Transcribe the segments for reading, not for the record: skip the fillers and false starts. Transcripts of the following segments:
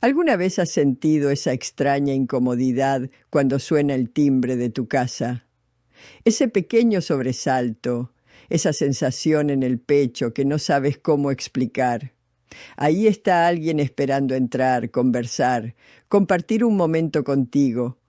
¿Alguna vez has sentido esa extraña incomodidad cuando suena el timbre de tu casa? Ese pequeño sobresalto, esa sensación en el pecho que no sabes cómo explicar. Ahí está alguien esperando entrar, conversar, compartir un momento contigo,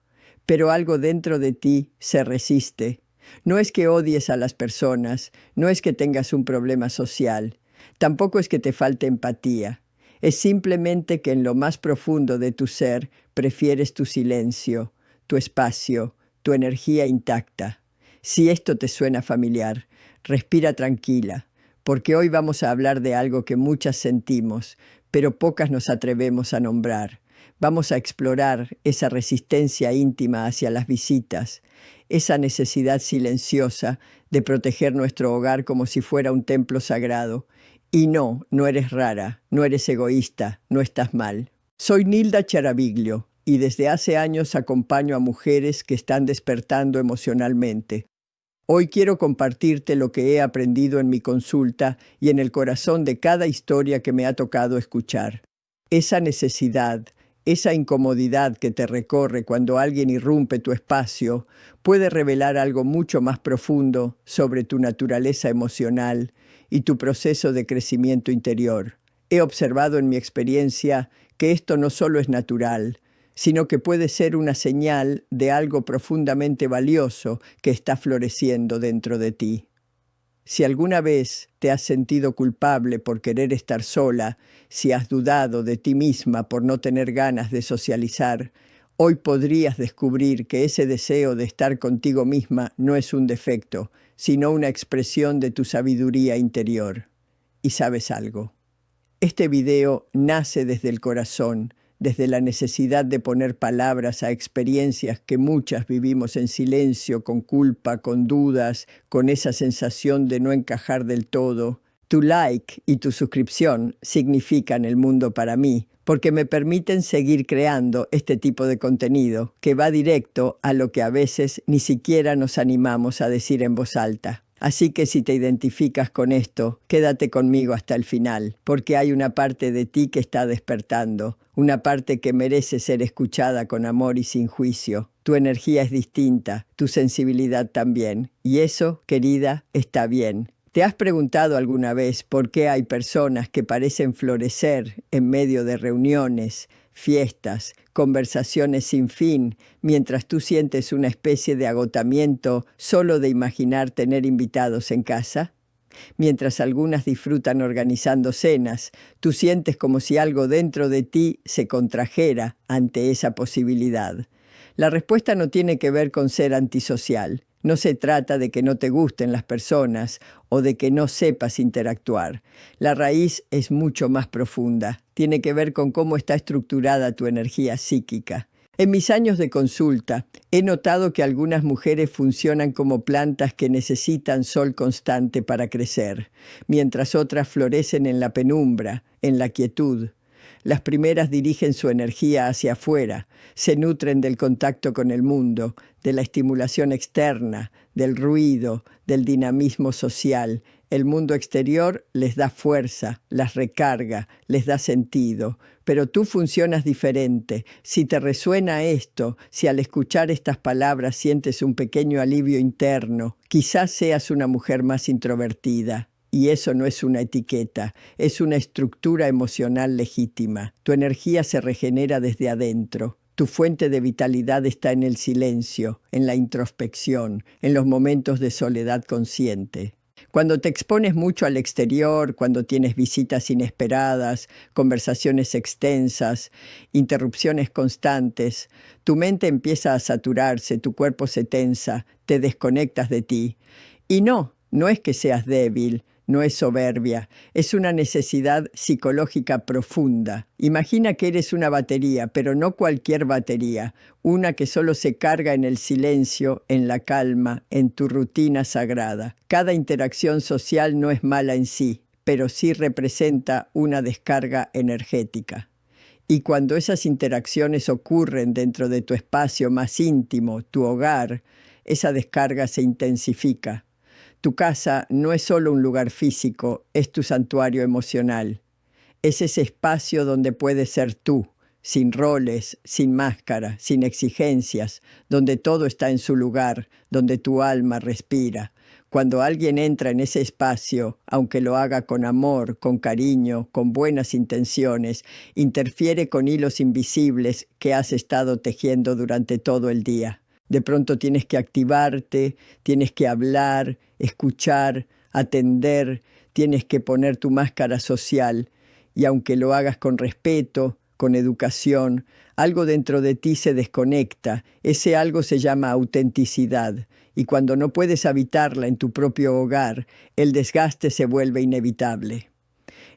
pero algo dentro de ti se resiste. No es que odies a las personas, no es que tengas un problema social, tampoco es que te falte empatía. Es simplemente que en lo más profundo de tu ser prefieres tu silencio, tu espacio, tu energía intacta. Si esto te suena familiar, respira tranquila, porque hoy vamos a hablar de algo que muchas sentimos, pero pocas nos atrevemos a nombrar. Vamos a explorar esa resistencia íntima hacia las visitas, esa necesidad silenciosa de proteger nuestro hogar como si fuera un templo sagrado. Y no, no eres rara, no eres egoísta, no estás mal. Soy Nilda Charaviglio y desde hace años acompaño a mujeres que están despertando emocionalmente. Hoy quiero compartirte lo que he aprendido en mi consulta y en el corazón de cada historia que me ha tocado escuchar. Esa necesidad, esa incomodidad que te recorre cuando alguien irrumpe tu espacio, puede revelar algo mucho más profundo sobre tu naturaleza emocional y tu proceso de crecimiento interior. He observado en mi experiencia que esto no solo es natural, sino que puede ser una señal de algo profundamente valioso que está floreciendo dentro de ti. Si alguna vez te has sentido culpable por querer estar sola, si has dudado de ti misma por no tener ganas de socializar, hoy podrías descubrir que ese deseo de estar contigo misma no es un defecto, sino una expresión de tu sabiduría interior. ¿Y sabes algo? Este video nace desde el corazón, desde la necesidad de poner palabras a experiencias que muchas vivimos en silencio, con culpa, con dudas, con esa sensación de no encajar del todo. Tu like y tu suscripción significan el mundo para mí, porque me permiten seguir creando este tipo de contenido que va directo a lo que a veces ni siquiera nos animamos a decir en voz alta. Así que si te identificas con esto, quédate conmigo hasta el final, porque hay una parte de ti que está despertando, una parte que merece ser escuchada con amor y sin juicio. Tu energía es distinta, tu sensibilidad también, y eso, querida, está bien. ¿Te has preguntado alguna vez por qué hay personas que parecen florecer en medio de reuniones, fiestas, conversaciones sin fin, mientras tú sientes una especie de agotamiento solo de imaginar tener invitados en casa? Mientras algunas disfrutan organizando cenas, tú sientes como si algo dentro de ti se contrajera ante esa posibilidad. La respuesta no tiene que ver con ser antisocial. No se trata de que no te gusten las personas o de que no sepas interactuar. La raíz es mucho más profunda. Tiene que ver con cómo está estructurada tu energía psíquica. En mis años de consulta, he notado que algunas mujeres funcionan como plantas que necesitan sol constante para crecer, mientras otras florecen en la penumbra, en la quietud. Las primeras dirigen su energía hacia afuera, se nutren del contacto con el mundo, de la estimulación externa, del ruido, del dinamismo social. El mundo exterior les da fuerza, las recarga, les da sentido. Pero tú funcionas diferente. Si te resuena esto, si al escuchar estas palabras sientes un pequeño alivio interno, quizás seas una mujer más introvertida. Y eso no es una etiqueta, es una estructura emocional legítima. Tu energía se regenera desde adentro. Tu fuente de vitalidad está en el silencio, en la introspección, en los momentos de soledad consciente. Cuando te expones mucho al exterior, cuando tienes visitas inesperadas, conversaciones extensas, interrupciones constantes, tu mente empieza a saturarse, tu cuerpo se tensa, te desconectas de ti. Y no es que seas débil. No es soberbia, es una necesidad psicológica profunda. Imagina que eres una batería, pero no cualquier batería, una que solo se carga en el silencio, en la calma, en tu rutina sagrada. Cada interacción social no es mala en sí, pero sí representa una descarga energética. Y cuando esas interacciones ocurren dentro de tu espacio más íntimo, tu hogar, esa descarga se intensifica. Tu casa no es solo un lugar físico, es tu santuario emocional. Es ese espacio donde puedes ser tú, sin roles, sin máscara, sin exigencias, donde todo está en su lugar, donde tu alma respira. Cuando alguien entra en ese espacio, aunque lo haga con amor, con cariño, con buenas intenciones, interfiere con hilos invisibles que has estado tejiendo durante todo el día. De pronto tienes que activarte, tienes que hablar, escuchar, atender, tienes que poner tu máscara social, y aunque lo hagas con respeto, con educación, algo dentro de ti se desconecta. Ese algo se llama autenticidad, y cuando no puedes habitarla en tu propio hogar, el desgaste se vuelve inevitable.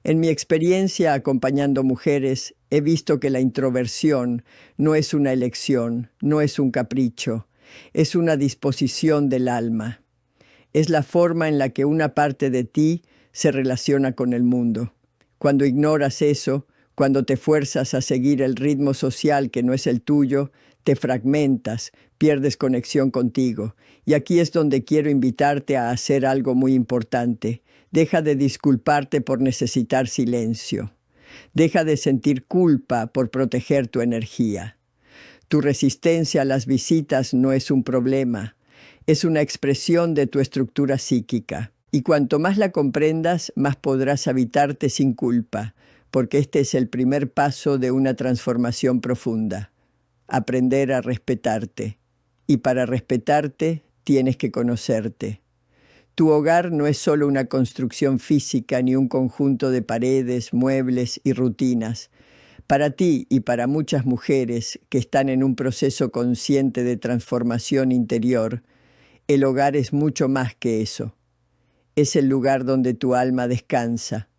En mi experiencia acompañando mujeres, he visto que la introversión no es una elección, no es un capricho, es una disposición del alma. Es la forma en la que una parte de ti se relaciona con el mundo. Cuando ignoras eso, cuando te fuerzas a seguir el ritmo social que no es el tuyo, te fragmentas, pierdes conexión contigo. Y aquí es donde quiero invitarte a hacer algo muy importante. Deja de disculparte por necesitar silencio. Deja de sentir culpa por proteger tu energía. Tu resistencia a las visitas no es un problema. Es una expresión de tu estructura psíquica. Y cuanto más la comprendas, más podrás habitarte sin culpa, porque este es el primer paso de una transformación profunda. Aprender a respetarte. Y para respetarte, tienes que conocerte. Tu hogar no es solo una construcción física ni un conjunto de paredes, muebles y rutinas. Para ti y para muchas mujeres que están en un proceso consciente de transformación interior, el hogar es mucho más que eso. Es el lugar donde tu alma descansa,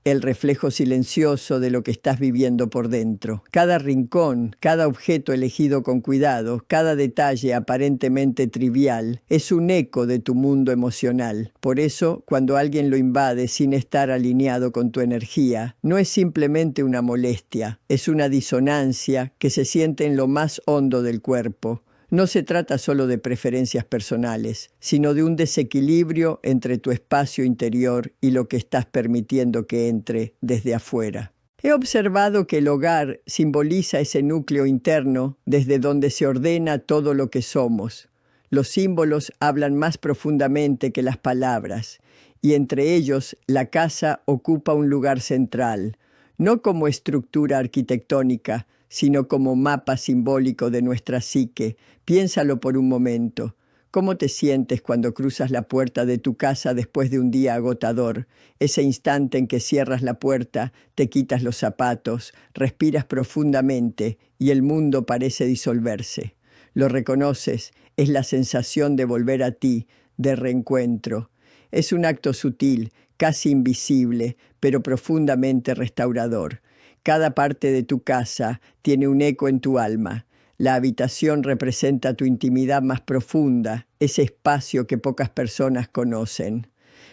el reflejo silencioso de lo que estás viviendo por dentro. Cada rincón, cada objeto elegido con cuidado, cada detalle aparentemente trivial, es un eco de tu mundo emocional. Por eso, cuando alguien lo invade sin estar alineado con tu energía, no es simplemente una molestia, es una disonancia que se siente en lo más hondo del cuerpo. No se trata solo de preferencias personales, sino de un desequilibrio entre tu espacio interior y lo que estás permitiendo que entre desde afuera. He observado que el hogar simboliza ese núcleo interno desde donde se ordena todo lo que somos. Los símbolos hablan más profundamente que las palabras, y entre ellos la casa ocupa un lugar central, no como estructura arquitectónica, sino como mapa simbólico de nuestra psique. Piénsalo por un momento. ¿Cómo te sientes cuando cruzas la puerta de tu casa después de un día agotador? Ese instante en que cierras la puerta, te quitas los zapatos, respiras profundamente y el mundo parece disolverse. Lo reconoces, es la sensación de volver a ti, de reencuentro. Es un acto sutil, casi invisible, pero profundamente restaurador. Cada parte de tu casa tiene un eco en tu alma. La habitación representa tu intimidad más profunda, ese espacio que pocas personas conocen.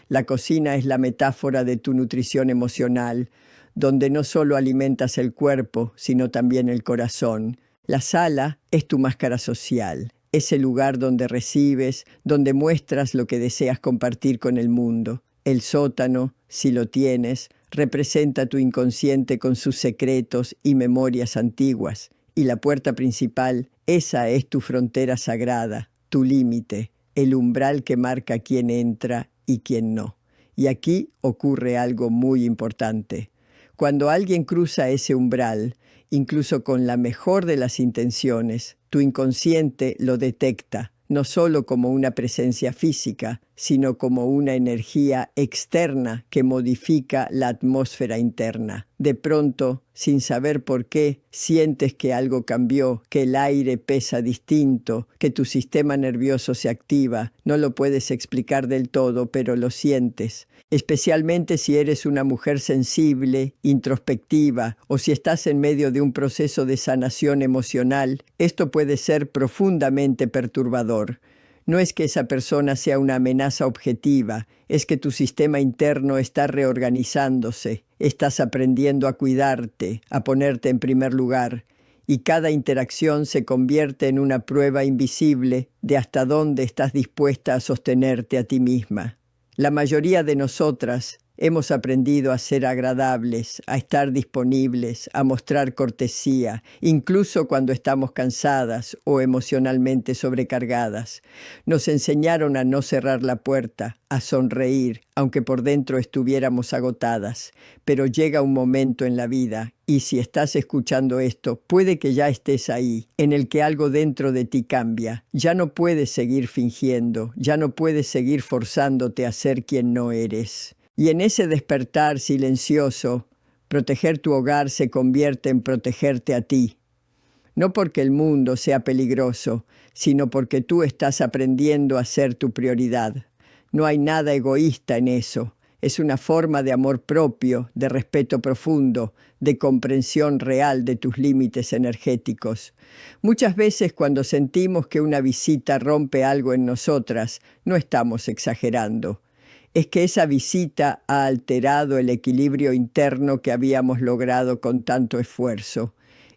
La cocina es la metáfora de tu nutrición emocional, donde no solo alimentas el cuerpo, sino también el corazón. La sala es tu máscara social, ese lugar donde recibes, donde muestras lo que deseas compartir con el mundo. El sótano, si lo tienes, representa tu inconsciente con sus secretos y memorias antiguas. Y la puerta principal, esa es tu frontera sagrada, tu límite, el umbral que marca quién entra y quién no. Y aquí ocurre algo muy importante. Cuando alguien cruza ese umbral, incluso con la mejor de las intenciones, tu inconsciente lo detecta, no solo como una presencia física, sino como una energía externa que modifica la atmósfera interna. De pronto, sin saber por qué, sientes que algo cambió, que el aire pesa distinto, que tu sistema nervioso se activa. No lo puedes explicar del todo, pero lo sientes. Especialmente si eres una mujer sensible, introspectiva, o si estás en medio de un proceso de sanación emocional, esto puede ser profundamente perturbador. No es que esa persona sea una amenaza objetiva, es que tu sistema interno está reorganizándose, estás aprendiendo a cuidarte, a ponerte en primer lugar, y cada interacción se convierte en una prueba invisible de hasta dónde estás dispuesta a sostenerte a ti misma. La mayoría de nosotras Hemos aprendido a ser agradables, a estar disponibles, a mostrar cortesía, incluso cuando estamos cansadas o emocionalmente sobrecargadas. Nos enseñaron a no cerrar la puerta, a sonreír, aunque por dentro estuviéramos agotadas. Pero llega un momento en la vida, y si estás escuchando esto, puede que ya estés ahí, en el que algo dentro de ti cambia. Ya no puedes seguir fingiendo, ya no puedes seguir forzándote a ser quien no eres. Y en ese despertar silencioso, proteger tu hogar se convierte en protegerte a ti. No porque el mundo sea peligroso, sino porque tú estás aprendiendo a ser tu prioridad. No hay nada egoísta en eso. Es una forma de amor propio, de respeto profundo, de comprensión real de tus límites energéticos. Muchas veces cuando sentimos que una visita rompe algo en nosotras, no estamos exagerando. Es que esa visita ha alterado el equilibrio interno que habíamos logrado con tanto esfuerzo.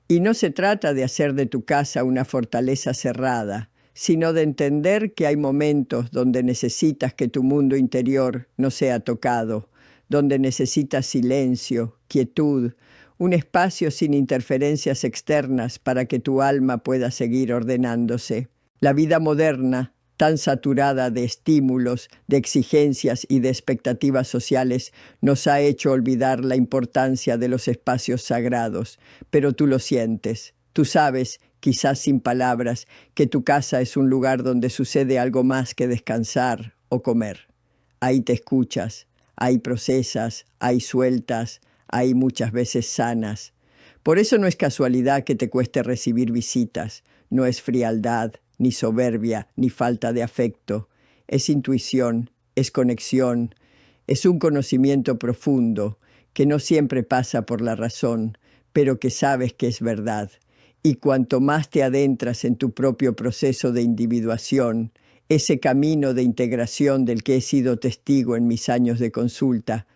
Y no se trata de hacer de tu casa una fortaleza cerrada, sino de entender que hay momentos donde necesitas que tu mundo interior no sea tocado, donde necesitas silencio, quietud, un espacio sin interferencias externas para que tu alma pueda seguir ordenándose. La vida moderna, tan saturada de estímulos, de exigencias y de expectativas sociales, nos ha hecho olvidar la importancia de los espacios sagrados. Pero tú lo sientes. Tú sabes, quizás sin palabras, que tu casa es un lugar donde sucede algo más que descansar o comer. Ahí te escuchas, ahí procesas, ahí sueltas, ahí muchas veces sanas. Por eso no es casualidad que te cueste recibir visitas, no es frialdad, ni soberbia, ni falta de afecto. Es intuición, es conexión, es un conocimiento profundo que no siempre pasa por la razón, pero que sabes que es verdad. Y cuanto más te adentras en tu propio proceso de individuación, ese camino de integración del que he sido testigo en mis años de consulta,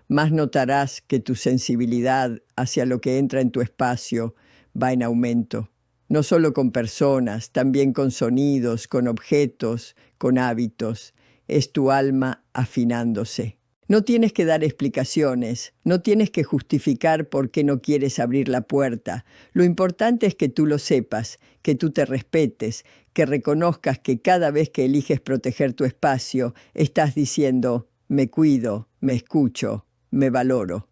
más notarás que tu sensibilidad hacia lo que entra en tu espacio va en aumento. No solo con personas, también con sonidos, con objetos, con hábitos. Es tu alma afinándose. No tienes que dar explicaciones, no tienes que justificar por qué no quieres abrir la puerta. Lo importante es que tú lo sepas, que tú te respetes, que reconozcas que cada vez que eliges proteger tu espacio, estás diciendo, me cuido, me escucho, me valoro.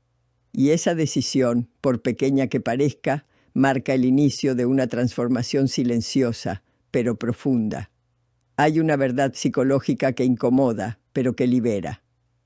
Y esa decisión, por pequeña que parezca, marca el inicio de una transformación silenciosa, pero profunda. Hay una verdad psicológica que incomoda, pero que libera.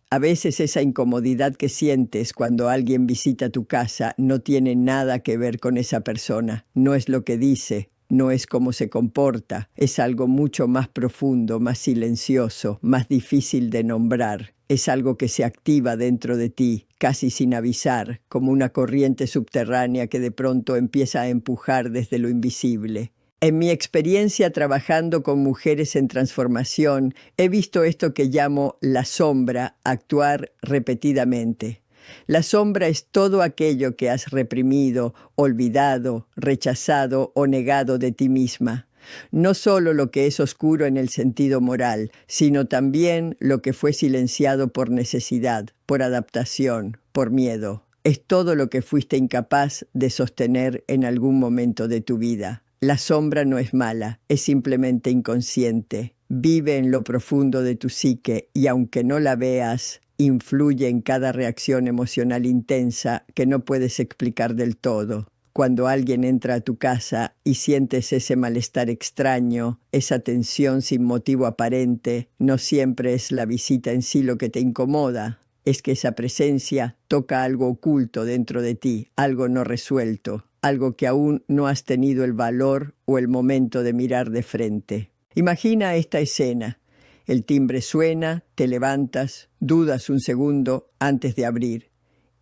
A veces esa incomodidad que sientes cuando alguien visita tu casa no tiene nada que ver con esa persona, no es lo que dice, no es cómo se comporta, es algo mucho más profundo, más silencioso, más difícil de nombrar. Es algo que se activa dentro de ti, casi sin avisar, como una corriente subterránea que de pronto empieza a empujar desde lo invisible. En mi experiencia trabajando con mujeres en transformación, he visto esto que llamo la sombra actuar repetidamente. La sombra es todo aquello que has reprimido, olvidado, rechazado o negado de ti misma. No solo lo que es oscuro en el sentido moral, sino también lo que fue silenciado por necesidad, por adaptación, por miedo. Es todo lo que fuiste incapaz de sostener en algún momento de tu vida. La sombra no es mala, es simplemente inconsciente. Vive en lo profundo de tu psique y aunque no la veas, influye en cada reacción emocional intensa que no puedes explicar del todo. Cuando alguien entra a tu casa y sientes ese malestar extraño, esa tensión sin motivo aparente, no siempre es la visita en sí lo que te incomoda. Es que esa presencia toca algo oculto dentro de ti, algo no resuelto, algo que aún no has tenido el valor o el momento de mirar de frente. Imagina esta escena. El timbre suena, te levantas, dudas un segundo antes de abrir.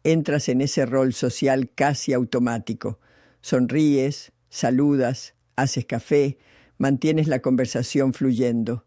Entras en ese rol social casi automático. Sonríes, saludas, haces café, mantienes la conversación fluyendo.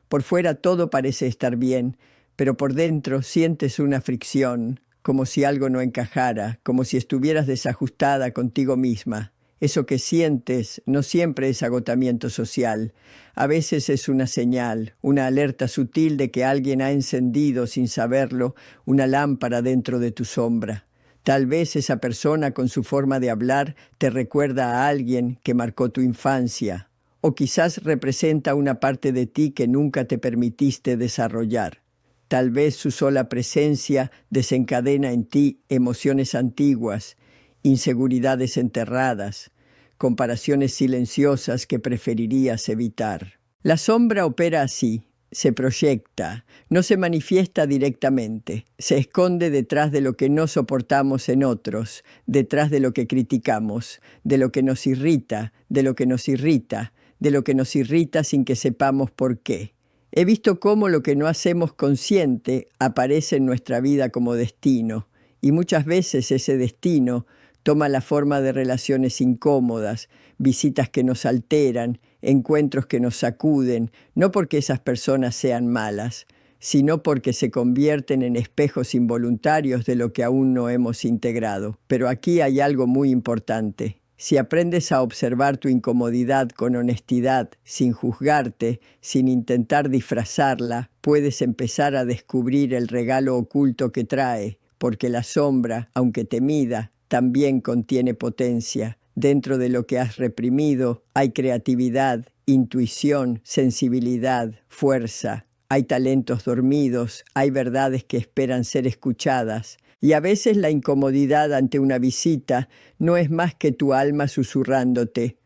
Por fuera todo parece estar bien, pero por dentro sientes una fricción, como si algo no encajara, como si estuvieras desajustada contigo misma. Eso que sientes no siempre es agotamiento social. A veces es una señal, una alerta sutil de que alguien ha encendido, sin saberlo, una lámpara dentro de tu sombra. Tal vez esa persona con su forma de hablar te recuerda a alguien que marcó tu infancia, o quizás representa una parte de ti que nunca te permitiste desarrollar. Tal vez su sola presencia desencadena en ti emociones antiguas, inseguridades enterradas, comparaciones silenciosas que preferirías evitar. La sombra opera así. Se proyecta, no se manifiesta directamente, se esconde detrás de lo que no soportamos en otros, detrás de lo que criticamos, de lo que nos irrita, de lo que nos irrita, de lo que nos irrita sin que sepamos por qué. He visto cómo lo que no hacemos consciente aparece en nuestra vida como destino, y muchas veces ese destino toma la forma de relaciones incómodas, visitas que nos alteran, encuentros que nos sacuden, no porque esas personas sean malas, sino porque se convierten en espejos involuntarios de lo que aún no hemos integrado. Pero aquí hay algo muy importante. Si aprendes a observar tu incomodidad con honestidad, sin juzgarte, sin intentar disfrazarla, puedes empezar a descubrir el regalo oculto que trae, porque la sombra, aunque te mida, también contiene potencia. Dentro de lo que has reprimido hay creatividad, intuición, sensibilidad, fuerza. Hay talentos dormidos, hay verdades que esperan ser escuchadas. Y a veces la incomodidad ante una visita no es más que tu alma susurrándote: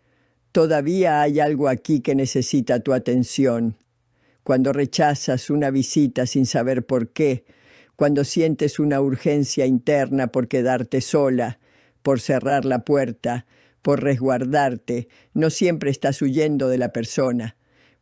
todavía hay algo aquí que necesita tu atención. Cuando rechazas una visita sin saber por qué, cuando sientes una urgencia interna por quedarte sola, por cerrar la puerta, por resguardarte, no siempre estás huyendo de la persona.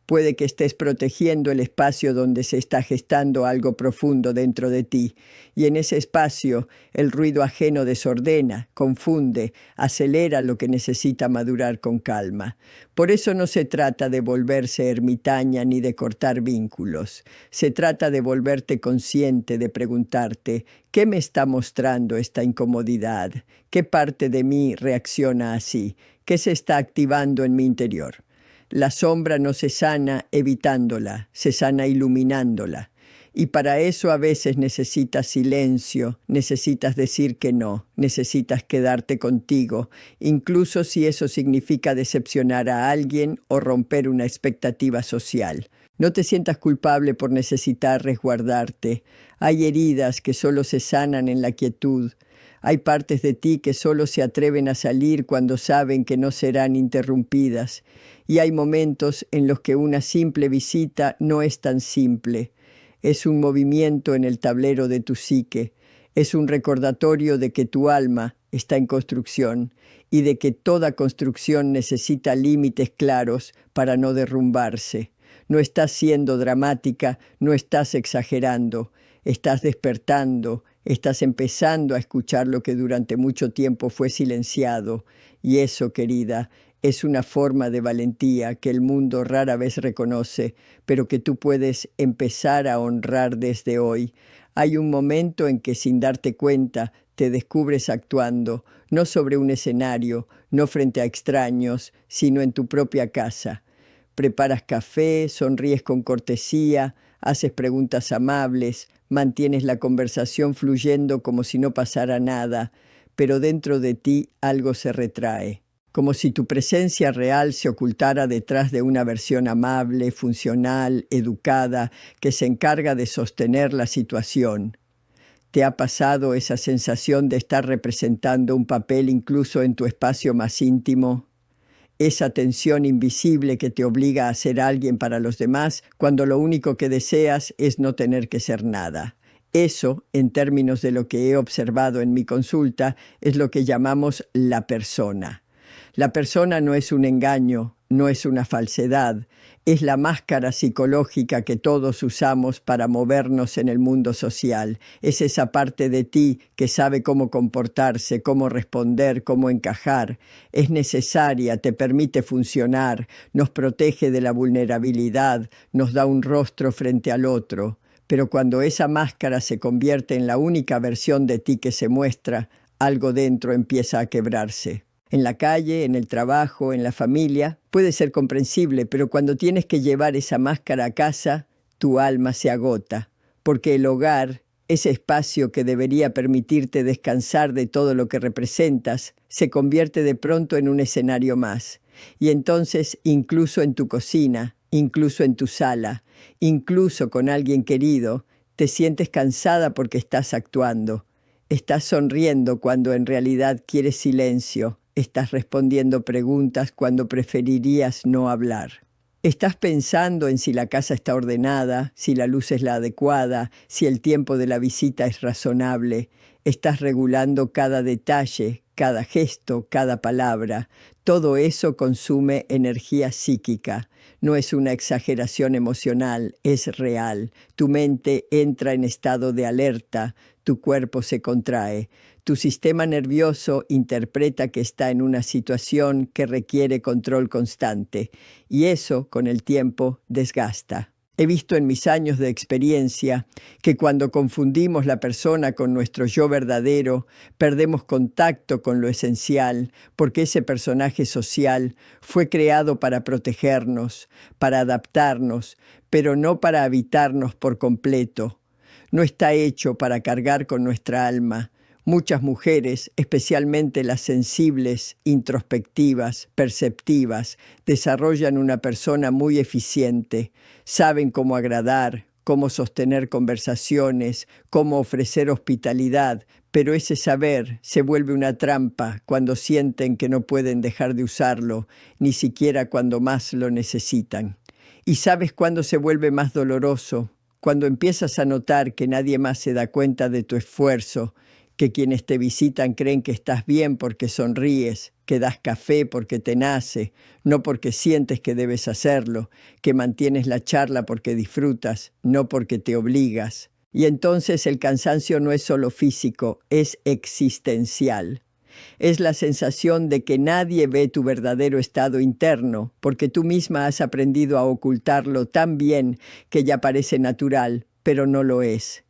Puede que estés protegiendo el espacio donde se está gestando algo profundo dentro de ti, y en ese espacio el ruido ajeno desordena, confunde, acelera lo que necesita madurar con calma. Por eso no se trata de volverse ermitaña ni de cortar vínculos. Se trata de volverte consciente, de preguntarte: ¿qué me está mostrando esta incomodidad? ¿Qué parte de mí reacciona así? ¿Qué se está activando en mi interior? La sombra no se sana evitándola, se sana iluminándola. Y para eso a veces necesitas silencio, necesitas decir que no, necesitas quedarte contigo, incluso si eso significa decepcionar a alguien o romper una expectativa social. No te sientas culpable por necesitar resguardarte. Hay heridas que solo se sanan en la quietud. Hay partes de ti que solo se atreven a salir cuando saben que no serán interrumpidas. Y hay momentos en los que una simple visita no es tan simple. Es un movimiento en el tablero de tu psique. Es un recordatorio de que tu alma está en construcción y de que toda construcción necesita límites claros para no derrumbarse. No estás siendo dramática, no estás exagerando. Estás despertando, estás empezando a escuchar lo que durante mucho tiempo fue silenciado. Y eso, querida, es una forma de valentía que el mundo rara vez reconoce, pero que tú puedes empezar a honrar desde hoy. Hay un momento en que, sin darte cuenta, te descubres actuando, no sobre un escenario, no frente a extraños, sino en tu propia casa. Preparas café, sonríes con cortesía, haces preguntas amables, mantienes la conversación fluyendo como si no pasara nada, pero dentro de ti algo se retrae, como si tu presencia real se ocultara detrás de una versión amable, funcional, educada, que se encarga de sostener la situación. ¿Te ha pasado esa sensación de estar representando un papel incluso en tu espacio más íntimo? Esa tensión invisible que te obliga a ser alguien para los demás cuando lo único que deseas es no tener que ser nada. Eso, en términos de lo que he observado en mi consulta, es lo que llamamos la persona. La persona no es un engaño, no es una falsedad, es la máscara psicológica que todos usamos para movernos en el mundo social. Es esa parte de ti que sabe cómo comportarse, cómo responder, cómo encajar. Es necesaria, te permite funcionar, nos protege de la vulnerabilidad, nos da un rostro frente al otro. Pero cuando esa máscara se convierte en la única versión de ti que se muestra, algo dentro empieza a quebrarse. En la calle, en el trabajo, en la familia, puede ser comprensible, pero cuando tienes que llevar esa máscara a casa, tu alma se agota, porque el hogar, ese espacio que debería permitirte descansar de todo lo que representas, se convierte de pronto en un escenario más. Y entonces, incluso en tu cocina, incluso en tu sala, incluso con alguien querido, te sientes cansada porque estás actuando. Estás sonriendo cuando en realidad quieres silencio. Estás respondiendo preguntas cuando preferirías no hablar. Estás pensando en si la casa está ordenada, si la luz es la adecuada, si el tiempo de la visita es razonable. Estás regulando cada detalle, cada gesto, cada palabra. Todo eso consume energía psíquica. No es una exageración emocional, es real. Tu mente entra en estado de alerta, tu cuerpo se contrae. Tu sistema nervioso interpreta que está en una situación que requiere control constante, y eso, con el tiempo, desgasta. He visto en mis años de experiencia que cuando confundimos la persona con nuestro yo verdadero, perdemos contacto con lo esencial, porque ese personaje social fue creado para protegernos, para adaptarnos, pero no para habitarnos por completo. No está hecho para cargar con nuestra alma. Muchas mujeres, especialmente las sensibles, introspectivas, perceptivas, desarrollan una persona muy eficiente. Saben cómo agradar, cómo sostener conversaciones, cómo ofrecer hospitalidad, pero ese saber se vuelve una trampa cuando sienten que no pueden dejar de usarlo, ni siquiera cuando más lo necesitan. ¿Y sabes cuándo se vuelve más doloroso? Cuando empiezas a notar que nadie más se da cuenta de tu esfuerzo, que quienes te visitan creen que estás bien porque sonríes, que das café porque te nace, no porque sientes que debes hacerlo, que mantienes la charla porque disfrutas, no porque te obligas. Y entonces el cansancio no es solo físico, es existencial. Es la sensación de que nadie ve tu verdadero estado interno, porque tú misma has aprendido a ocultarlo tan bien que ya parece natural, pero no lo es.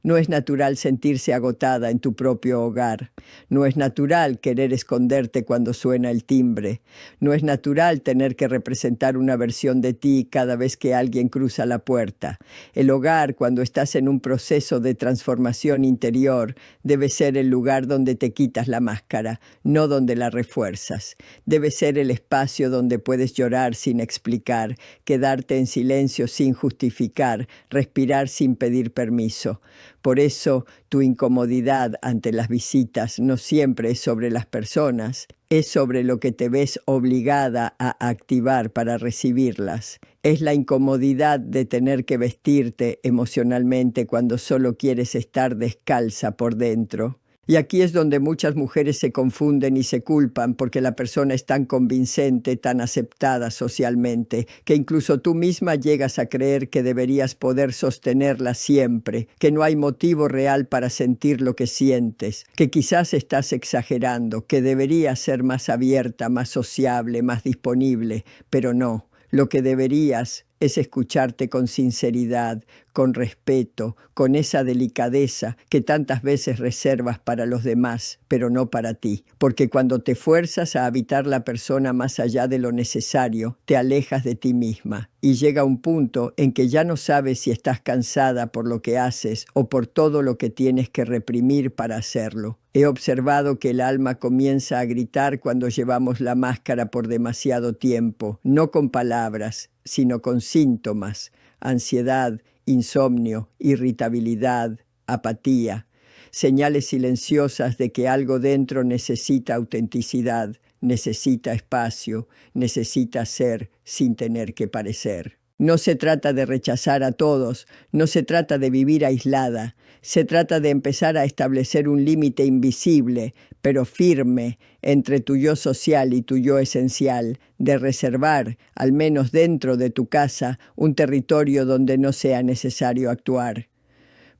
No es natural sentirse agotada en tu propio hogar. No es natural querer esconderte cuando suena el timbre. No es natural tener que representar una versión de ti cada vez que alguien cruza la puerta. El hogar, cuando estás en un proceso de transformación interior, debe ser el lugar donde te quitas la máscara, no donde la refuerzas. Debe ser el espacio donde puedes llorar sin explicar, quedarte en silencio sin justificar, respirar sin pedir permiso. Por eso, tu incomodidad ante las visitas no siempre es sobre las personas, es sobre lo que te ves obligada a activar para recibirlas. Es la incomodidad de tener que vestirte emocionalmente cuando solo quieres estar descalza por dentro. Y aquí es donde muchas mujeres se confunden y se culpan porque la persona es tan convincente, tan aceptada socialmente, que incluso tú misma llegas a creer que deberías poder sostenerla siempre, que no hay motivo real para sentir lo que sientes, que quizás estás exagerando, que deberías ser más abierta, más sociable, más disponible, pero no. Lo que deberías es escucharte con sinceridad, con respeto, con esa delicadeza que tantas veces reservas para los demás, pero no para ti. Porque cuando te fuerzas a habitar la persona más allá de lo necesario, te alejas de ti misma. Y llega un punto en que ya no sabes si estás cansada por lo que haces o por todo lo que tienes que reprimir para hacerlo. He observado que el alma comienza a gritar cuando llevamos la máscara por demasiado tiempo, no con palabras, sino con síntomas: ansiedad, insomnio, irritabilidad, apatía, señales silenciosas de que algo dentro necesita autenticidad, necesita espacio, necesita ser sin tener que parecer. No se trata de rechazar a todos, no se trata de vivir aislada, se trata de empezar a establecer un límite invisible, pero firme, entre tu yo social y tu yo esencial, de reservar, al menos dentro de tu casa, un territorio donde no sea necesario actuar.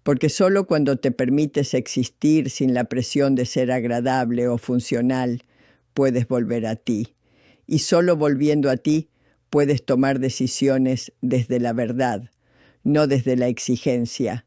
Porque solo cuando te permites existir sin la presión de ser agradable o funcional, puedes volver a ti. Y solo volviendo a ti, puedes tomar decisiones desde la verdad, no desde la exigencia.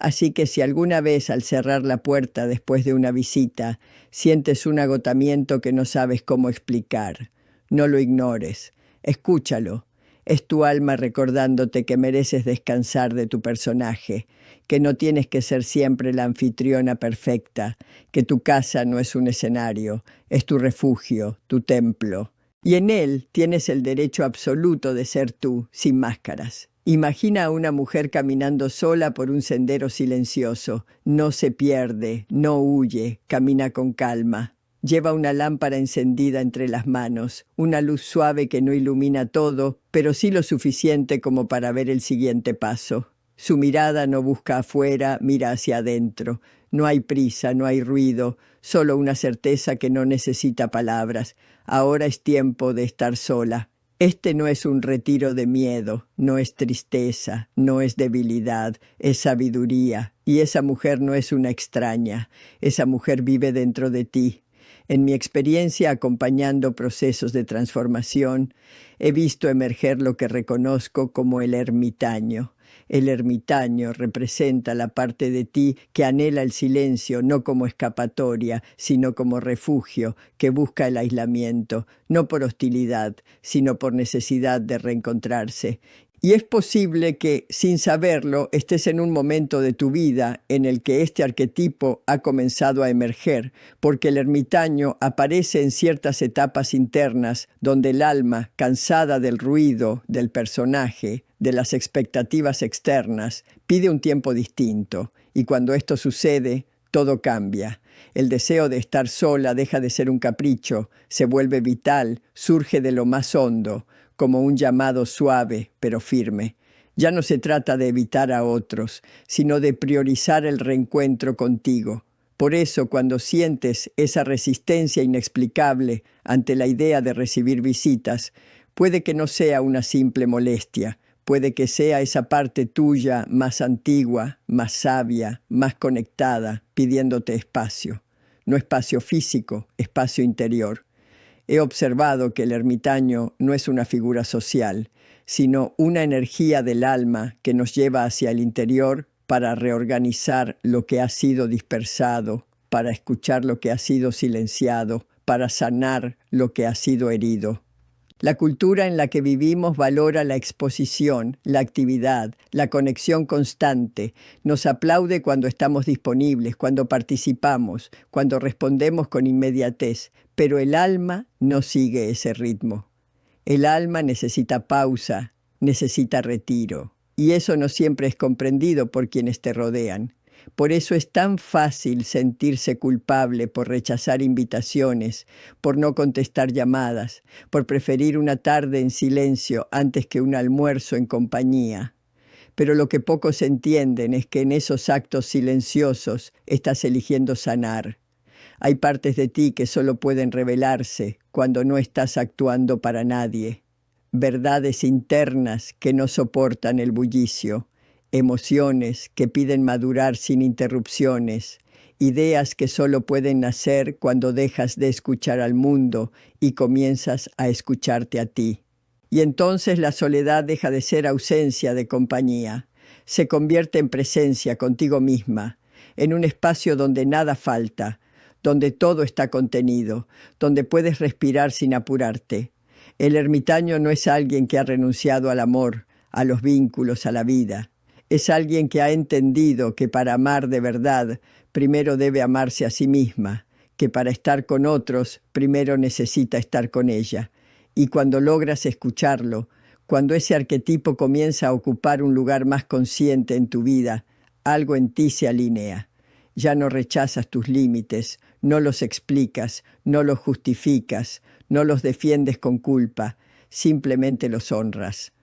Así que si alguna vez al cerrar la puerta después de una visita sientes un agotamiento que no sabes cómo explicar, no lo ignores, escúchalo. Es tu alma recordándote que mereces descansar de tu personaje, que no tienes que ser siempre la anfitriona perfecta, que tu casa no es un escenario, es tu refugio, tu templo. Y en él tienes el derecho absoluto de ser tú, sin máscaras. Imagina a una mujer caminando sola por un sendero silencioso. No se pierde, no huye, camina con calma. Lleva una lámpara encendida entre las manos, una luz suave que no ilumina todo, pero sí lo suficiente como para ver el siguiente paso. Su mirada no busca afuera, mira hacia adentro. No hay prisa, no hay ruido, solo una certeza que no necesita palabras. Ahora es tiempo de estar sola. Este no es un retiro de miedo, no es tristeza, no es debilidad, es sabiduría. Y esa mujer no es una extraña, esa mujer vive dentro de ti. En mi experiencia acompañando procesos de transformación, he visto emerger lo que reconozco como el ermitaño. El ermitaño representa la parte de ti que anhela el silencio no como escapatoria, sino como refugio, que busca el aislamiento, no por hostilidad, sino por necesidad de reencontrarse. Y es posible que, sin saberlo, estés en un momento de tu vida en el que este arquetipo ha comenzado a emerger, porque el ermitaño aparece en ciertas etapas internas donde el alma, cansada del ruido del personaje, de las expectativas externas, pide un tiempo distinto. Y cuando esto sucede, todo cambia. El deseo de estar sola deja de ser un capricho, se vuelve vital, surge de lo más hondo, como un llamado suave pero firme. Ya no se trata de evitar a otros, sino de priorizar el reencuentro contigo. Por eso, cuando sientes esa resistencia inexplicable ante la idea de recibir visitas, puede que no sea una simple molestia, puede que sea esa parte tuya más antigua, más sabia, más conectada, pidiéndote espacio. No espacio físico, espacio interior. He observado que el ermitaño no es una figura social, sino una energía del alma que nos lleva hacia el interior para reorganizar lo que ha sido dispersado, para escuchar lo que ha sido silenciado, para sanar lo que ha sido herido. La cultura en la que vivimos valora la exposición, la actividad, la conexión constante. Nos aplaude cuando estamos disponibles, cuando participamos, cuando respondemos con inmediatez. Pero el alma no sigue ese ritmo. El alma necesita pausa, necesita retiro. Y eso no siempre es comprendido por quienes te rodean. Por eso es tan fácil sentirse culpable por rechazar invitaciones, por no contestar llamadas, por preferir una tarde en silencio antes que un almuerzo en compañía. Pero lo que pocos entienden es que en esos actos silenciosos estás eligiendo sanar. Hay partes de ti que solo pueden revelarse cuando no estás actuando para nadie. Verdades internas que no soportan el bullicio. Emociones que piden madurar sin interrupciones, ideas que solo pueden nacer cuando dejas de escuchar al mundo y comienzas a escucharte a ti. Y entonces la soledad deja de ser ausencia de compañía, se convierte en presencia contigo misma, en un espacio donde nada falta, donde todo está contenido, donde puedes respirar sin apurarte. El ermitaño no es alguien que ha renunciado al amor, a los vínculos, a la vida. Es alguien que ha entendido que para amar de verdad, primero debe amarse a sí misma, que para estar con otros, primero necesita estar con ella. Y cuando logras escucharlo, cuando ese arquetipo comienza a ocupar un lugar más consciente en tu vida, algo en ti se alinea. Ya no rechazas tus límites, no los explicas, no los justificas, no los defiendes con culpa, simplemente los honras.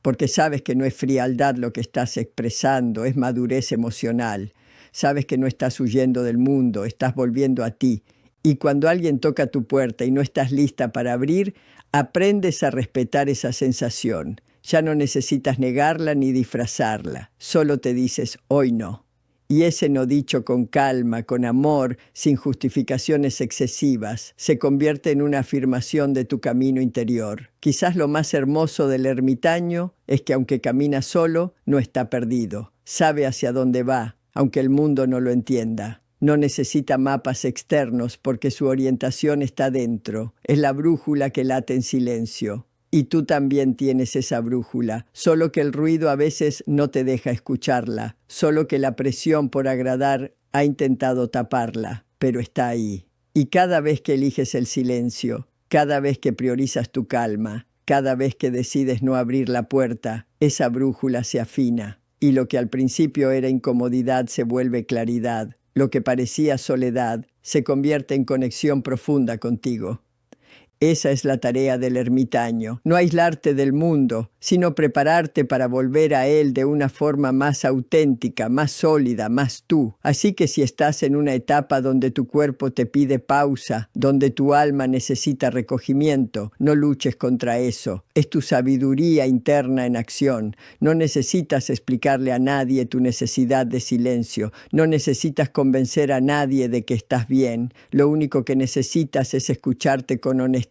Porque sabes que no es frialdad lo que estás expresando, es madurez emocional. Sabes que no estás huyendo del mundo, estás volviendo a ti. Y cuando alguien toca tu puerta y no estás lista para abrir, aprendes a respetar esa sensación. Ya no necesitas negarla ni disfrazarla, solo te dices hoy no. Y ese no dicho con calma, con amor, sin justificaciones excesivas, se convierte en una afirmación de tu camino interior. Quizás lo más hermoso del ermitaño es que aunque camina solo, no está perdido. Sabe hacia dónde va, aunque el mundo no lo entienda. No necesita mapas externos porque su orientación está dentro. Es la brújula que late en silencio. Y tú también tienes esa brújula, solo que el ruido a veces no te deja escucharla, solo que la presión por agradar ha intentado taparla, pero está ahí. Y cada vez que eliges el silencio, cada vez que priorizas tu calma, cada vez que decides no abrir la puerta, esa brújula se afina. Y lo que al principio era incomodidad se vuelve claridad. Lo que parecía soledad se convierte en conexión profunda contigo. Esa es la tarea del ermitaño, no aislarte del mundo, sino prepararte para volver a él de una forma más auténtica, más sólida, más tú. Así que si estás en una etapa donde tu cuerpo te pide pausa, donde tu alma necesita recogimiento, no luches contra eso. Es tu sabiduría interna en acción. No necesitas explicarle a nadie tu necesidad de silencio. No necesitas convencer a nadie de que estás bien. Lo único que necesitas es escucharte con honestidad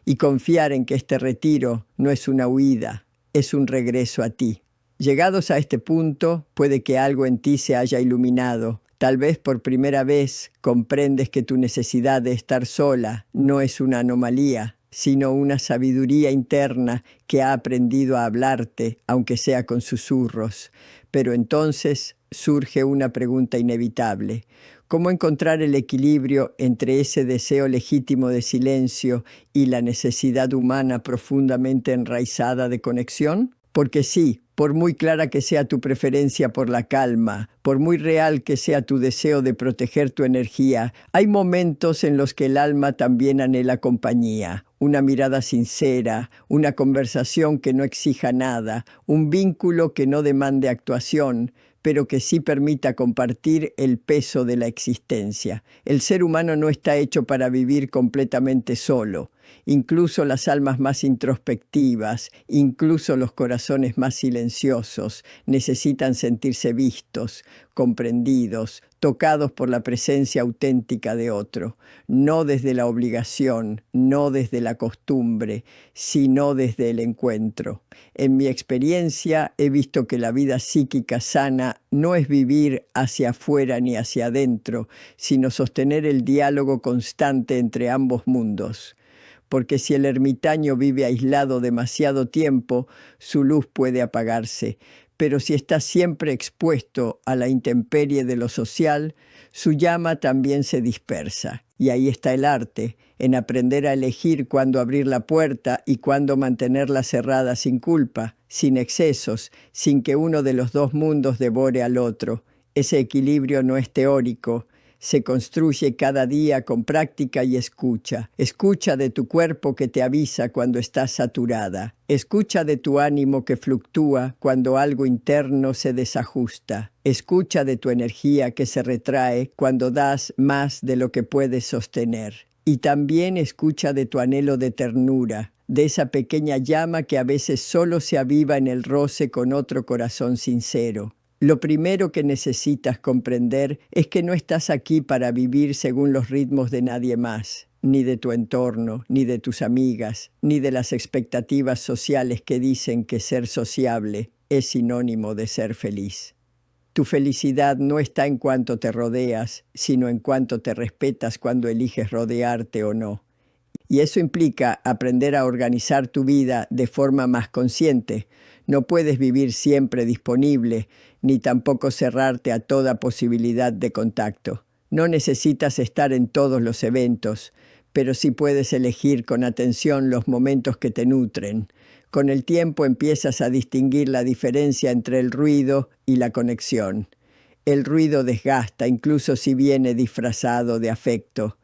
y confiar en que este retiro no es una huida, es un regreso a ti. Llegados a este punto, puede que algo en ti se haya iluminado. Tal vez por primera vez comprendes que tu necesidad de estar sola no es una anomalía, sino una sabiduría interna que ha aprendido a hablarte, aunque sea con susurros. Pero entonces surge una pregunta inevitable. ¿Cómo encontrar el equilibrio entre ese deseo legítimo de silencio y la necesidad humana profundamente enraizada de conexión? Porque sí, por muy clara que sea tu preferencia por la calma, por muy real que sea tu deseo de proteger tu energía, hay momentos en los que el alma también anhela compañía, una mirada sincera, una conversación que no exija nada, un vínculo que no demande actuación, pero que sí permita compartir el peso de la existencia. El ser humano no está hecho para vivir completamente solo. Incluso las almas más introspectivas, incluso los corazones más silenciosos, necesitan sentirse vistos, comprendidos, tocados por la presencia auténtica de otro, no desde la obligación, no desde la costumbre, sino desde el encuentro. En mi experiencia he visto que la vida psíquica sana no es vivir hacia afuera ni hacia adentro, sino sostener el diálogo constante entre ambos mundos. Porque si el ermitaño vive aislado demasiado tiempo, su luz puede apagarse. Pero si está siempre expuesto a la intemperie de lo social, su llama también se dispersa. Y ahí está el arte, en aprender a elegir cuándo abrir la puerta y cuándo mantenerla cerrada sin culpa, sin excesos, sin que uno de los dos mundos devore al otro. Ese equilibrio no es teórico. Se construye cada día con práctica y escucha. Escucha de tu cuerpo que te avisa cuando estás saturada. Escucha de tu ánimo que fluctúa cuando algo interno se desajusta. Escucha de tu energía que se retrae cuando das más de lo que puedes sostener. Y también escucha de tu anhelo de ternura, de esa pequeña llama que a veces solo se aviva en el roce con otro corazón sincero. Lo primero que necesitas comprender es que no estás aquí para vivir según los ritmos de nadie más, ni de tu entorno, ni de tus amigas, ni de las expectativas sociales que dicen que ser sociable es sinónimo de ser feliz. Tu felicidad no está en cuanto te rodeas, sino en cuanto te respetas cuando eliges rodearte o no. Y eso implica aprender a organizar tu vida de forma más consciente. No puedes vivir siempre disponible, ni tampoco cerrarte a toda posibilidad de contacto. No necesitas estar en todos los eventos, pero sí puedes elegir con atención los momentos que te nutren. Con el tiempo empiezas a distinguir la diferencia entre el ruido y la conexión. El ruido desgasta, incluso si viene disfrazado de afecto.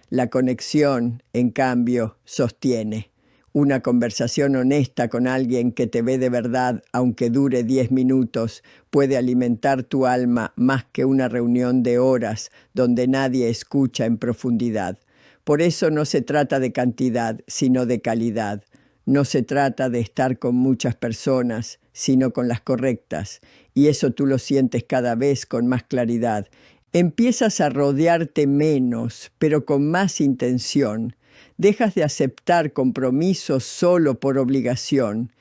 La conexión, en cambio, sostiene. Una conversación honesta con alguien que te ve de verdad, aunque dure 10 minutos, puede alimentar tu alma más que una reunión de horas donde nadie escucha en profundidad. Por eso no se trata de cantidad, sino de calidad. No se trata de estar con muchas personas, sino con las correctas. Y eso tú lo sientes cada vez con más claridad. Empiezas a rodearte menos, pero con más intención. Dejas de aceptar compromisos solo por obligación.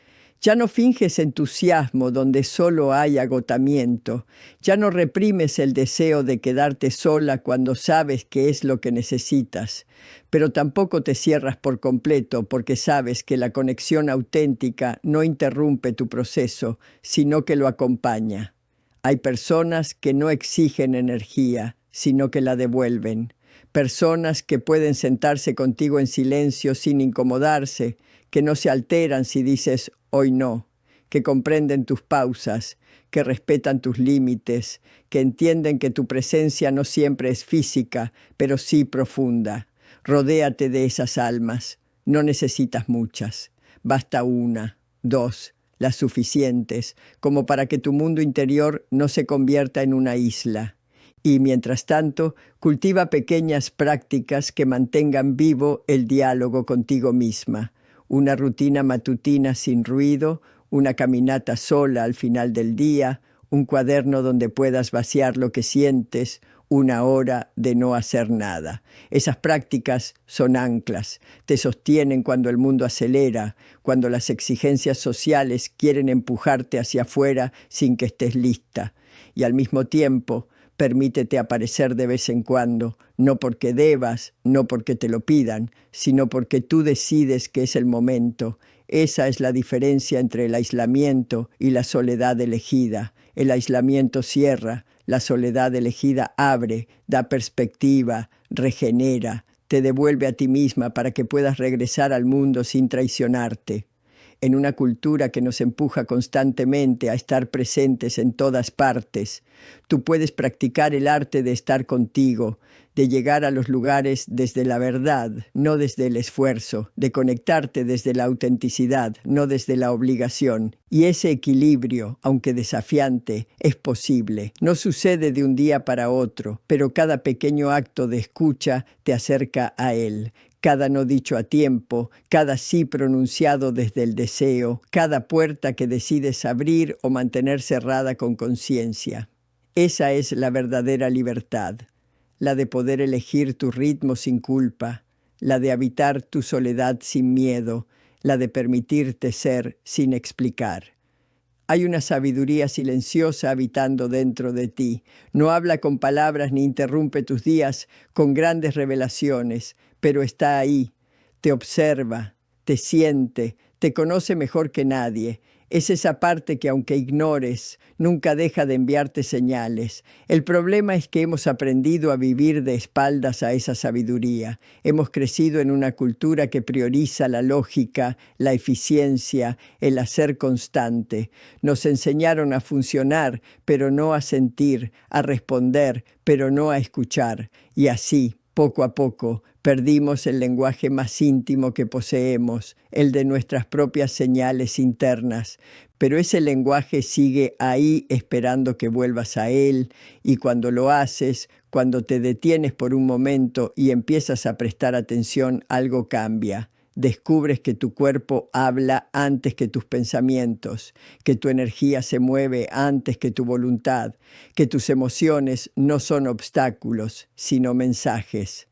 Ya no finges entusiasmo donde solo hay agotamiento. Ya no reprimes el deseo de quedarte sola cuando sabes que es lo que necesitas. Pero tampoco te cierras por completo porque sabes que la conexión auténtica no interrumpe tu proceso, sino que lo acompaña. Hay personas que no exigen energía, sino que la devuelven. Personas que pueden sentarse contigo en silencio sin incomodarse, que no se alteran si dices hoy no, que comprenden tus pausas, que respetan tus límites, que entienden que tu presencia no siempre es física, pero sí profunda. Rodéate de esas almas. No necesitas muchas. Basta una, dos, las suficientes, como para que tu mundo interior no se convierta en una isla. Y mientras tanto, cultiva pequeñas prácticas que mantengan vivo el diálogo contigo misma. Una rutina matutina sin ruido, una caminata sola al final del día, un cuaderno donde puedas vaciar lo que sientes, una hora de no hacer nada. Esas prácticas son anclas, te sostienen cuando el mundo acelera, cuando las exigencias sociales quieren empujarte hacia afuera sin que estés lista. Y al mismo tiempo, permítete aparecer de vez en cuando, no porque debas, no porque te lo pidan, sino porque tú decides que es el momento. Esa es la diferencia entre el aislamiento y la soledad elegida. El aislamiento cierra, la soledad elegida abre, da perspectiva, regenera, te devuelve a ti misma para que puedas regresar al mundo sin traicionarte. En una cultura que nos empuja constantemente a estar presentes en todas partes, tú puedes practicar el arte de estar contigo, de llegar a los lugares desde la verdad, no desde el esfuerzo, de conectarte desde la autenticidad, no desde la obligación. Y ese equilibrio, aunque desafiante, es posible. No sucede de un día para otro, pero cada pequeño acto de escucha te acerca a él. Cada no dicho a tiempo, cada sí pronunciado desde el deseo, cada puerta que decides abrir o mantener cerrada con conciencia. Esa es la verdadera libertad, la de poder elegir tu ritmo sin culpa, la de habitar tu soledad sin miedo, la de permitirte ser sin explicar. Hay una sabiduría silenciosa habitando dentro de ti. No habla con palabras ni interrumpe tus días con grandes revelaciones, pero está ahí, te observa, te siente, te conoce mejor que nadie. Es esa parte que aunque ignores, nunca deja de enviarte señales. El problema es que hemos aprendido a vivir de espaldas a esa sabiduría. Hemos crecido en una cultura que prioriza la lógica, la eficiencia, el hacer constante. Nos enseñaron a funcionar, pero no a sentir, a responder, pero no a escuchar. Y así, poco a poco, perdimos el lenguaje más íntimo que poseemos, el de nuestras propias señales internas. Pero ese lenguaje sigue ahí esperando que vuelvas a él, y cuando lo haces, cuando te detienes por un momento y empiezas a prestar atención, algo cambia. Descubres que tu cuerpo habla antes que tus pensamientos, que tu energía se mueve antes que tu voluntad, que tus emociones no son obstáculos, sino mensajes.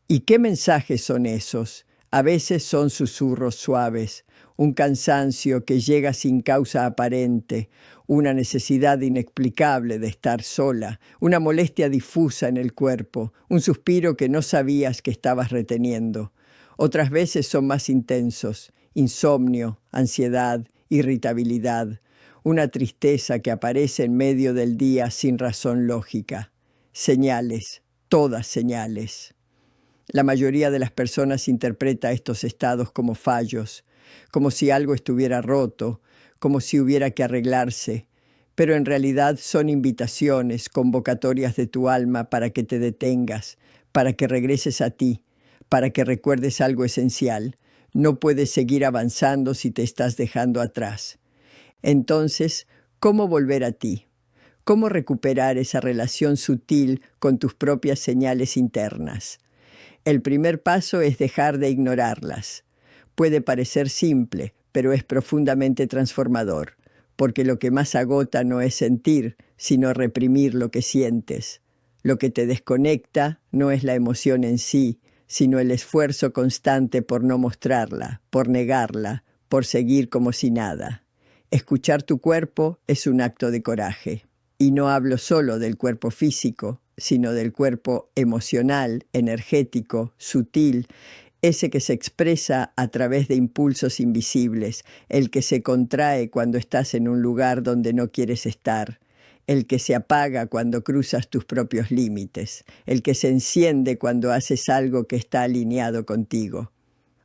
¿Y qué mensajes son esos? A veces son susurros suaves, un cansancio que llega sin causa aparente, una necesidad inexplicable de estar sola, una molestia difusa en el cuerpo, un suspiro que no sabías que estabas reteniendo. Otras veces son más intensos, insomnio, ansiedad, irritabilidad, una tristeza que aparece en medio del día sin razón lógica. Señales, todas señales. La mayoría de las personas interpreta estos estados como fallos, como si algo estuviera roto, como si hubiera que arreglarse, pero en realidad son invitaciones, convocatorias de tu alma para que te detengas, para que regreses a ti, para que recuerdes algo esencial. No puedes seguir avanzando si te estás dejando atrás. Entonces, ¿cómo volver a ti? ¿Cómo recuperar esa relación sutil con tus propias señales internas? El primer paso es dejar de ignorarlas. Puede parecer simple, pero es profundamente transformador, porque lo que más agota no es sentir, sino reprimir lo que sientes. Lo que te desconecta no es la emoción en sí, sino el esfuerzo constante por no mostrarla, por negarla, por seguir como si nada. Escuchar tu cuerpo es un acto de coraje. Y no hablo solo del cuerpo físico, sino del cuerpo emocional, energético, sutil, ese que se expresa a través de impulsos invisibles, el que se contrae cuando estás en un lugar donde no quieres estar, el que se apaga cuando cruzas tus propios límites, el que se enciende cuando haces algo que está alineado contigo.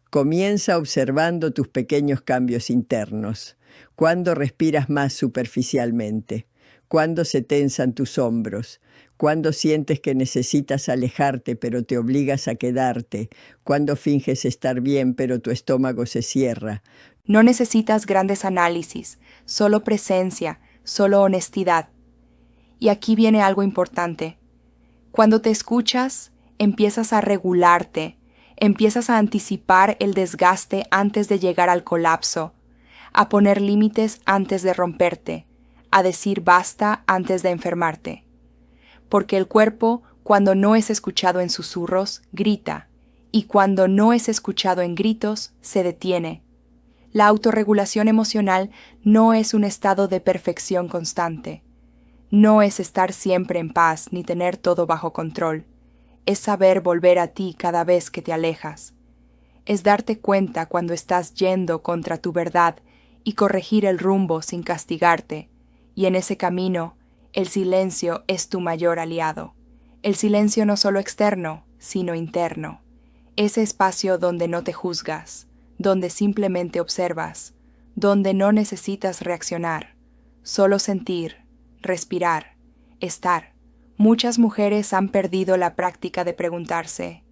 Comienza observando tus pequeños cambios internos. Cuando respiras más superficialmente, cuando se tensan tus hombros, cuando sientes que necesitas alejarte pero te obligas a quedarte, cuando finges estar bien pero tu estómago se cierra. No necesitas grandes análisis, solo presencia, solo honestidad. Y aquí viene algo importante. Cuando te escuchas, empiezas a regularte, empiezas a anticipar el desgaste antes de llegar al colapso, a poner límites antes de romperte, a decir basta antes de enfermarte. Porque el cuerpo, cuando no es escuchado en susurros, grita, y cuando no es escuchado en gritos, se detiene. La autorregulación emocional no es un estado de perfección constante. No es estar siempre en paz ni tener todo bajo control. Es saber volver a ti cada vez que te alejas. Es darte cuenta cuando estás yendo contra tu verdad y corregir el rumbo sin castigarte. Y en ese camino, el silencio es tu mayor aliado. El silencio no solo externo, sino interno. Ese espacio donde no te juzgas, donde simplemente observas, donde no necesitas reaccionar, solo sentir, respirar, estar. Muchas mujeres han perdido la práctica de preguntarse,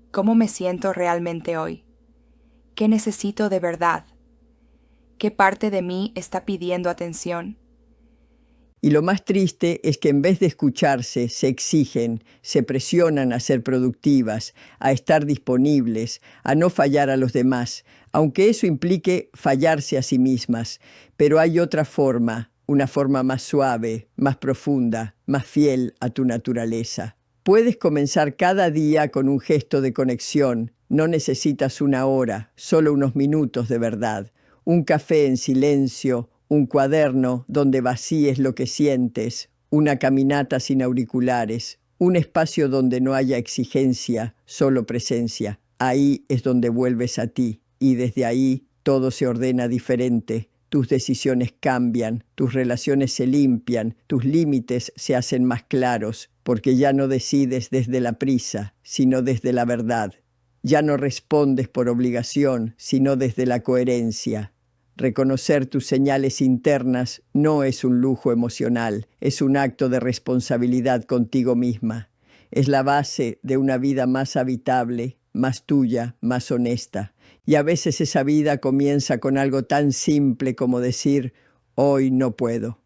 ¿cómo me siento realmente hoy? ¿Qué necesito de verdad? ¿Qué parte de mí está pidiendo atención? Y lo más triste es que en vez de escucharse, se exigen, se presionan a ser productivas, a estar disponibles, a no fallar a los demás, aunque eso implique fallarse a sí mismas. Pero hay otra forma, una forma más suave, más profunda, más fiel a tu naturaleza. Puedes comenzar cada día con un gesto de conexión. No necesitas una hora, solo unos minutos de verdad. Un café en silencio, un cuaderno donde vacíes lo que sientes, una caminata sin auriculares, un espacio donde no haya exigencia, solo presencia. Ahí es donde vuelves a ti y desde ahí todo se ordena diferente. Tus decisiones cambian, tus relaciones se limpian, tus límites se hacen más claros, porque ya no decides desde la prisa, sino desde la verdad. Ya no respondes por obligación, sino desde la coherencia. Reconocer tus señales internas no es un lujo emocional, es un acto de responsabilidad contigo misma. Es la base de una vida más habitable, más tuya, más honesta. Y a veces esa vida comienza con algo tan simple como decir, hoy no puedo,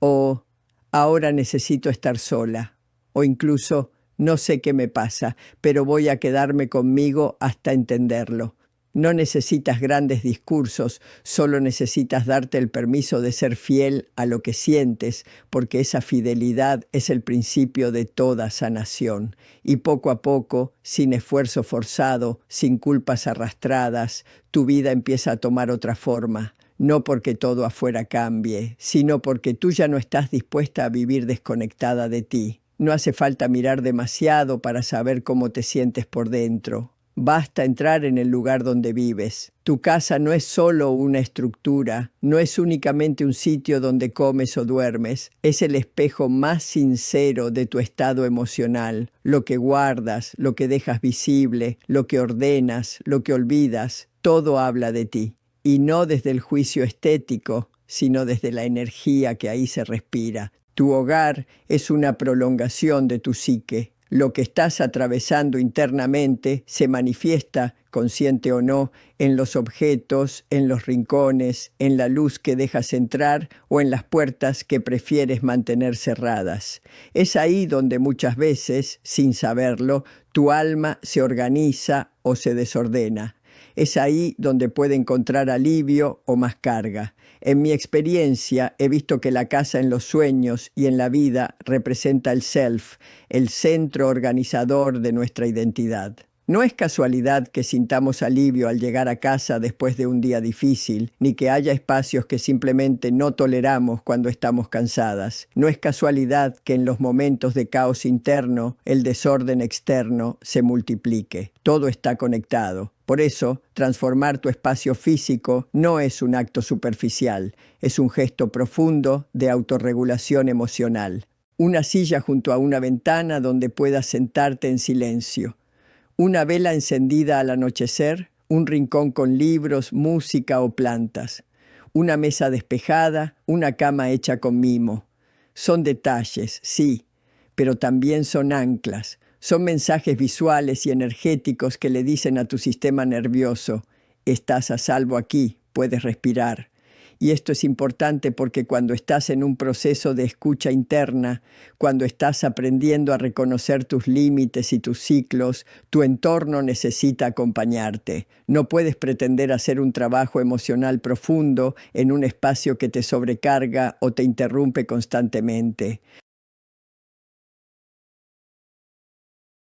o ahora necesito estar sola, o incluso no sé qué me pasa, pero voy a quedarme conmigo hasta entenderlo. No necesitas grandes discursos, solo necesitas darte el permiso de ser fiel a lo que sientes, porque esa fidelidad es el principio de toda sanación. Y poco a poco, sin esfuerzo forzado, sin culpas arrastradas, tu vida empieza a tomar otra forma. No porque todo afuera cambie, sino porque tú ya no estás dispuesta a vivir desconectada de ti. No hace falta mirar demasiado para saber cómo te sientes por dentro. Basta entrar en el lugar donde vives. Tu casa no es solo una estructura, no es únicamente un sitio donde comes o duermes, es el espejo más sincero de tu estado emocional, lo que guardas, lo que dejas visible, lo que ordenas, lo que olvidas, todo habla de ti. Y no desde el juicio estético, sino desde la energía que ahí se respira. Tu hogar es una prolongación de tu psique. Lo que estás atravesando internamente se manifiesta, consciente o no, en los objetos, en los rincones, en la luz que dejas entrar o en las puertas que prefieres mantener cerradas. Es ahí donde muchas veces, sin saberlo, tu alma se organiza o se desordena. Es ahí donde puede encontrar alivio o más carga. En mi experiencia he visto que la casa en los sueños y en la vida representa el self, el centro organizador de nuestra identidad. No es casualidad que sintamos alivio al llegar a casa después de un día difícil, ni que haya espacios que simplemente no toleramos cuando estamos cansadas. No es casualidad que en los momentos de caos interno, el desorden externo se multiplique. Todo está conectado. Por eso, transformar tu espacio físico no es un acto superficial, es un gesto profundo de autorregulación emocional. Una silla junto a una ventana donde puedas sentarte en silencio. Una vela encendida al anochecer, un rincón con libros, música o plantas. Una mesa despejada, una cama hecha con mimo. Son detalles, sí, pero también son anclas. Son mensajes visuales y energéticos que le dicen a tu sistema nervioso: estás a salvo aquí, puedes respirar. Y esto es importante porque cuando estás en un proceso de escucha interna, cuando estás aprendiendo a reconocer tus límites y tus ciclos, tu entorno necesita acompañarte. No puedes pretender hacer un trabajo emocional profundo en un espacio que te sobrecarga o te interrumpe constantemente.